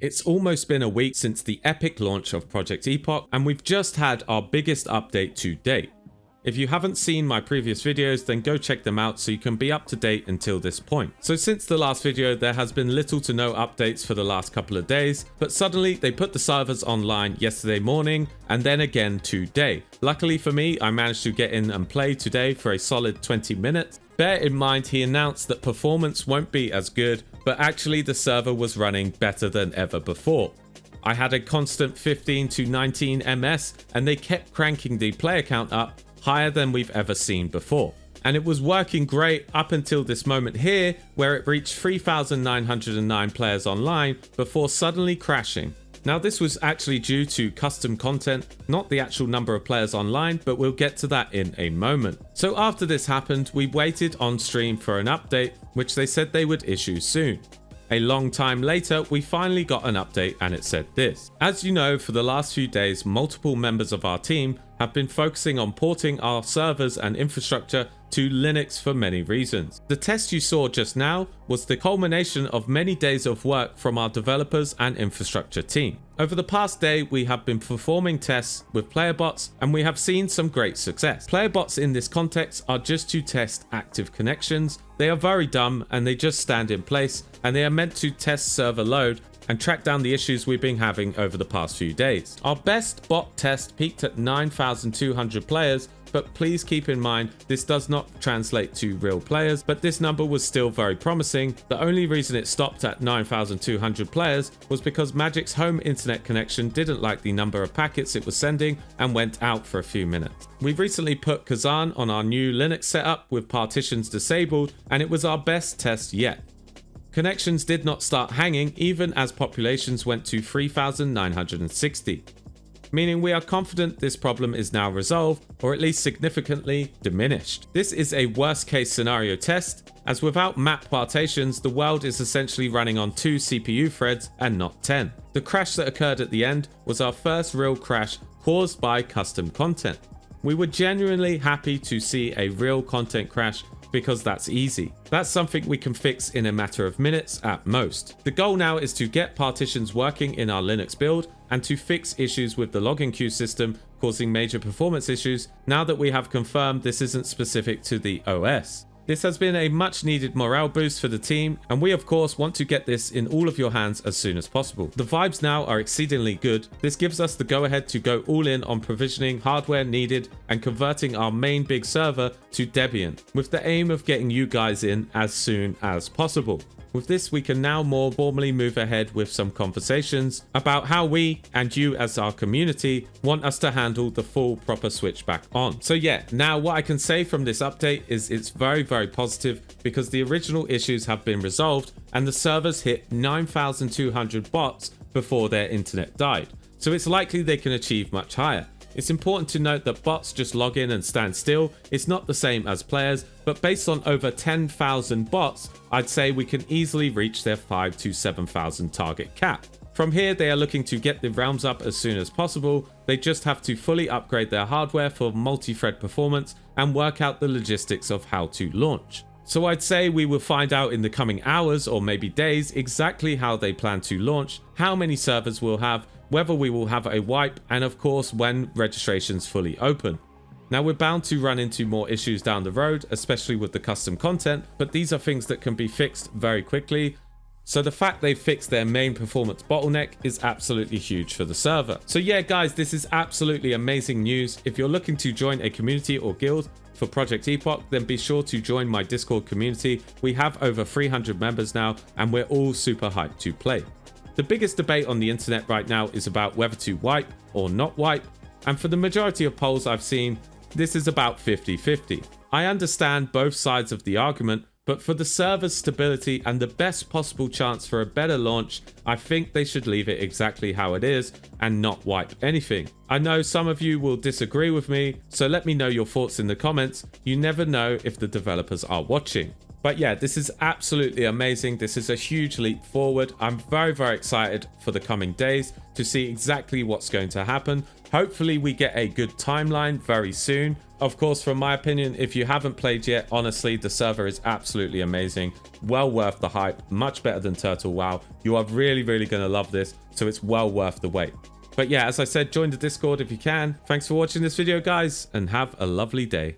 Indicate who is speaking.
Speaker 1: It's almost been a week since the epic launch of Project Epoch, and we've just had our biggest update to date. If you haven't seen my previous videos, then go check them out so you can be up to date until this point. So since the last video, there has been little to no updates for the last couple of days, but suddenly they put the servers online yesterday morning and then again today. Luckily for me, I managed to get in and play today for a solid 20 minutes. Bear in mind, he announced that performance won't be as good, but actually the server was running better than ever before. I had a constant 15 to 19 ms and they kept cranking the player count up higher than we've ever seen before. And it was working great up until this moment here, where it reached 3,909 players online before suddenly crashing. Now this was actually due to custom content, not the actual number of players online, but we'll get to that in a moment. So after this happened, we waited on stream for an update, which they said they would issue soon. A long time later, we finally got an update and it said this. As you know, for the last few days, multiple members of our team have been focusing on porting our servers and infrastructure to Linux for many reasons. The test you saw just now was the culmination of many days of work from our developers and infrastructure team. Over the past day, we have been performing tests with player bots and we have seen some great success. Player bots in this context are just to test active connections. They are very dumb and they just stand in place, and they are meant to test server load and track down the issues we've been having over the past few days. Our best bot test peaked at 9,200 players, but please keep in mind this does not translate to real players, but this number was still very promising. The only reason it stopped at 9,200 players was because Magic's home internet connection didn't like the number of packets it was sending and went out for a few minutes. We've recently put Kazan on our new Linux setup with partitions disabled, and it was our best test yet. Connections did not start hanging even as populations went to 3,960. Meaning we are confident this problem is now resolved, or at least significantly diminished. This is a worst case scenario test, as without map partitions, the world is essentially running on 2 CPU threads and not 10. The crash that occurred at the end was our first real crash caused by custom content. We were genuinely happy to see a real content crash because that's easy. That's something we can fix in a matter of minutes at most. The goal now is to get partitions working in our Linux build and to fix issues with the login queue system causing major performance issues now that we have confirmed this isn't specific to the OS. This has been a much needed morale boost for the team, and we of course want to get this in all of your hands as soon as possible. The vibes now are exceedingly good. This gives us the go ahead to go all in on provisioning hardware needed and converting our main big server to Debian, with the aim of getting you guys in as soon as possible. With this, we can now more formally move ahead with some conversations about how we and you as our community want us to handle the full proper switch back on. So yeah, now what I can say from this update is it's very positive because the original issues have been resolved and the servers hit 9,200 bots before their internet died. So it's likely they can achieve much higher. It's important to note that bots just log in and stand still. It's not the same as players, but based on over 10,000 bots, I'd say we can easily reach their 5,000 to 7,000 target cap. From here, they are looking to get the realms up as soon as possible. They just have to fully upgrade their hardware for multi-thread performance and work out the logistics of how to launch. So I'd say we will find out in the coming hours or maybe days exactly how they plan to launch, how many servers we'll have, whether we will have a wipe, and of course when registrations fully open. Now we're bound to run into more issues down the road, especially with the custom content, but these are things that can be fixed very quickly. So the fact they've fixed their main performance bottleneck is absolutely huge for the server. So yeah guys, this is absolutely amazing news. If you're looking to join a community or guild for Project Epoch, then be sure to join my Discord community. We have over 300 members now and we're all super hyped to play. The biggest debate on the internet right now is about whether to wipe or not wipe, and for the majority of polls I've seen, this is about 50-50. I understand both sides of the argument, but for the server's stability and the best possible chance for a better launch, I think they should leave it exactly how it is and not wipe anything. I know some of you will disagree with me, so let me know your thoughts in the comments. You never know if the developers are watching. But yeah, this is absolutely amazing. This is a huge leap forward. I'm very, very excited for the coming days to see exactly what's going to happen. Hopefully we get a good timeline very soon. Of course, from my opinion, if you haven't played yet, honestly, the server is absolutely amazing. Well worth the hype. Much better than Turtle WoW. You are really, really going to love this. So it's well worth the wait. But yeah, as I said, join the Discord if you can. Thanks for watching this video, guys, and have a lovely day.